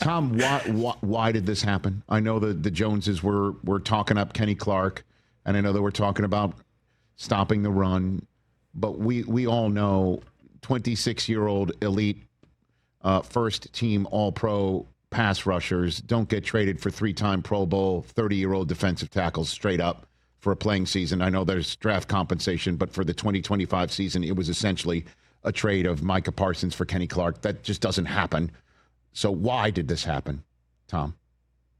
Tom, why did this happen? I know the Joneses were talking up Kenny Clark, and I know they were talking about stopping the run, but we all know 26-year-old elite first team All-Pro pass rushers don't get traded for 3-time Pro Bowl 30-year-old defensive tackles straight up for a playing season. I know there's draft compensation, but for the 2025 season, it was essentially a trade of Micah Parsons for Kenny Clark. That just doesn't happen. So why did this happen, Tom?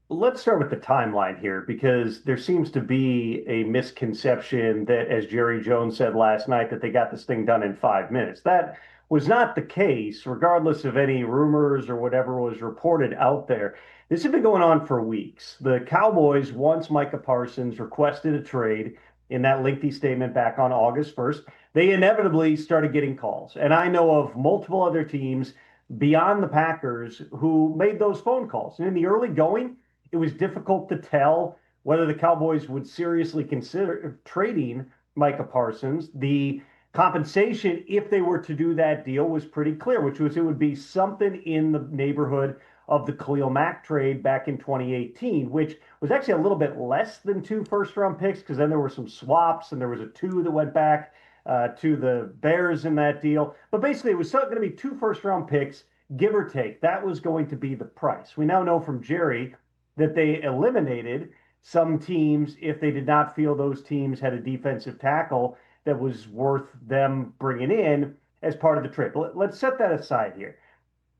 Let's start with the timeline here, because there seems to be a misconception that, as Jerry Jones said last night, that they got this thing done in 5 minutes. That was not the case, regardless of any rumors or whatever was reported out there. This had been going on for weeks. The Cowboys, once Micah Parsons requested a trade in that lengthy statement back on August 1st, they inevitably started getting calls. And I know of multiple other teams beyond the Packers who made those phone calls. And in the early going, it was difficult to tell whether the Cowboys would seriously consider trading Micah Parsons. The compensation, if they were to do that deal, was pretty clear, which was it would be something in the neighborhood of the Khalil Mack trade back in 2018, which was actually a little bit less than 2 first-round picks, because then there were some swaps and there was a 2 that went back to the Bears in that deal. But basically, it was going to be 2 first-round picks, give or take. That was going to be the price. We now know from Jerry that they eliminated some teams if they did not feel those teams had a defensive tackle that was worth them bringing in as part of the trade. But let's set that aside here.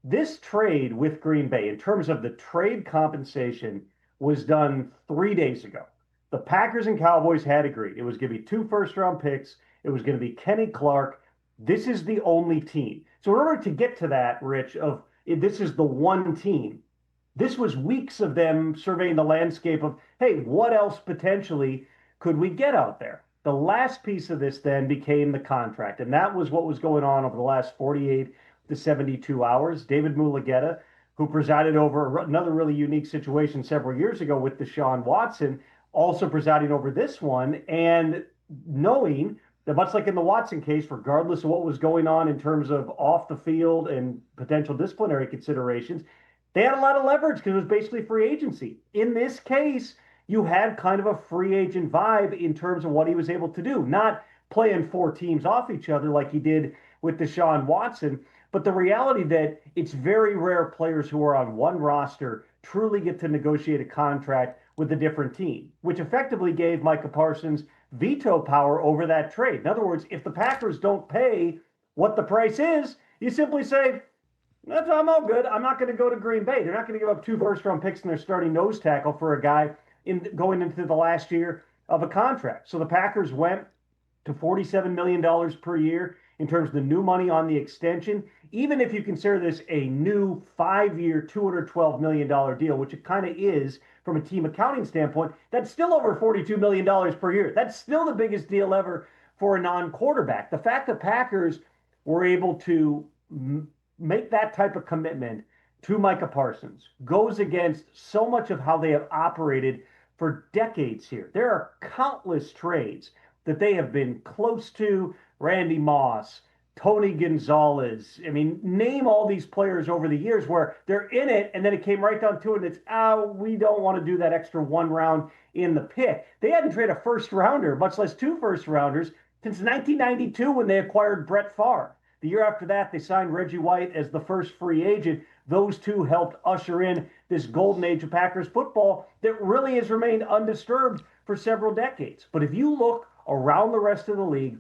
This trade with Green Bay, in terms of the trade compensation, was done 3 days ago. The Packers and Cowboys had agreed. It was going to be 2 first-round picks. It was going to be Kenny Clark. This is the only team. So in order to get to that, Rich, of this is the one team, this was weeks of them surveying the landscape of, hey, what else potentially could we get out there? The last piece of this then became the contract, and that was what was going on over the last 48 to 72 hours. David Mulugeta, who presided over another really unique situation several years ago with Deshaun Watson, also presiding over this one, and knowing that much like in the Watson case, regardless of what was going on in terms of off the field and potential disciplinary considerations, they had a lot of leverage because it was basically free agency. In this case, you had kind of a free agent vibe in terms of what he was able to do, not playing 4 teams off each other like he did with Deshaun Watson, but the reality that it's very rare players who are on one roster truly get to negotiate a contract with a different team, which effectively gave Micah Parsons veto power over that trade. In other words, if the Packers don't pay what the price is, you simply say, I'm all good. I'm not going to go to Green Bay. They're not going to give up 2 first-round picks and their starting nose tackle for a guy going into the last year of a contract. So the Packers went to $47 million per year in terms of the new money on the extension. Even if you consider this a new 5-year, $212 million deal, which it kind of is from a team accounting standpoint, that's still over $42 million per year. That's still the biggest deal ever for a non-quarterback. The fact that Packers were able to make that type of commitment to Micah Parsons goes against so much of how they have operated for decades here. There are countless trades that they have been close to. Randy Moss, Tony Gonzalez. I mean, name all these players over the years where they're in it, and then it came right down to it, and it's, we don't want to do that extra 1 round in the pick. They hadn't traded a first rounder, much less 2 first rounders, since 1992 when they acquired Brett Favre. The year after that, they signed Reggie White as the first free agent. Those 2 helped usher in this golden age of Packers football that really has remained undisturbed for several decades. But if you look around the rest of the league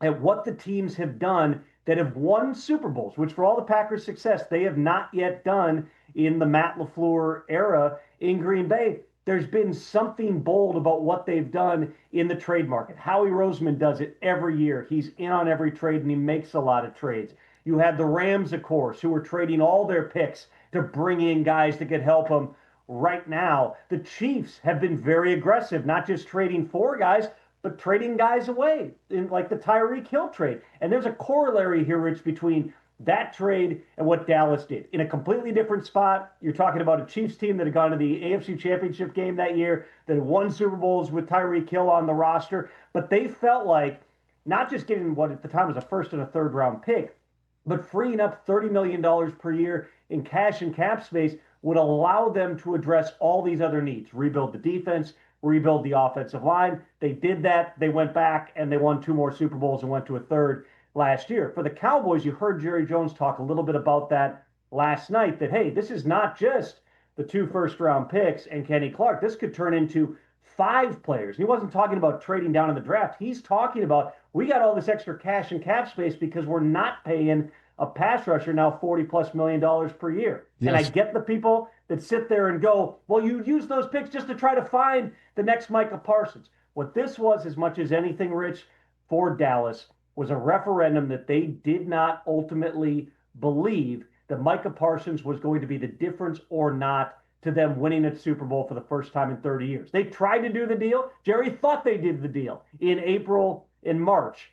at what the teams have done that have won Super Bowls, which for all the Packers' success, they have not yet done in the Matt LaFleur era in Green Bay, there's been something bold about what they've done in the trade market. Howie Roseman does it every year. He's in on every trade, and he makes a lot of trades. You had the Rams, of course, who are trading all their picks to bring in guys that could help them right now. The Chiefs have been very aggressive, not just trading for guys, but trading guys away, in like the Tyreek Hill trade. And there's a corollary here, Rich, between that trade and what Dallas did. In a completely different spot, you're talking about a Chiefs team that had gone to the AFC Championship game that year, that had won Super Bowls with Tyreek Hill on the roster, but they felt like not just getting what at the time was a first and a third round pick, but freeing up $30 million per year in cash and cap space would allow them to address all these other needs, rebuild the defense, rebuild the offensive line. They did that. They went back and they won 2 more Super Bowls and went to a third last year. For the Cowboys, you heard Jerry Jones talk a little bit about that last night, that, hey, this is not just the 2 first-round picks and Kenny Clark. This could turn into 5 players. He wasn't talking about trading down in the draft. He's talking about, we got all this extra cash and cap space because we're not paying a pass rusher now $40+ million per year. Yes. And I get the people that sit there and go, well, you use those picks just to try to find the next Micah Parsons. What this was, as much as anything, Rich, for Dallas, was a referendum that they did not ultimately believe that Micah Parsons was going to be the difference or not to them winning a Super Bowl for the first time in 30 years. They tried to do the deal. Jerry thought they did the deal in April and March.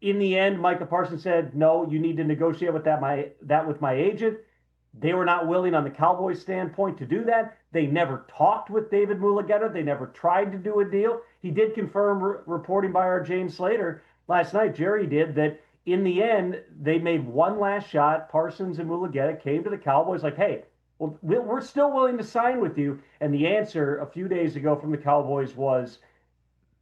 In the end, Micah Parsons said, no, you need to negotiate with that with my agent. They were not willing on the Cowboys standpoint to do that. They never talked with David Mulugeta. They never tried to do a deal. He did confirm, reporting by our James Slater last night, Jerry did, that in the end, they made one last shot. Parsons and Mulugeta came to the Cowboys like, hey, well, we're still willing to sign with you. And the answer a few days ago from the Cowboys was,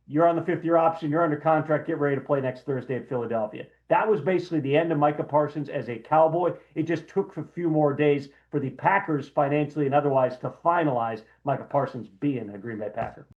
you're on the 5th-year option, you're under contract, get ready to play next Thursday at Philadelphia. That was basically the end of Micah Parsons as a Cowboy. It just took a few more days for the Packers, financially and otherwise, to finalize Micah Parsons being a Green Bay Packer.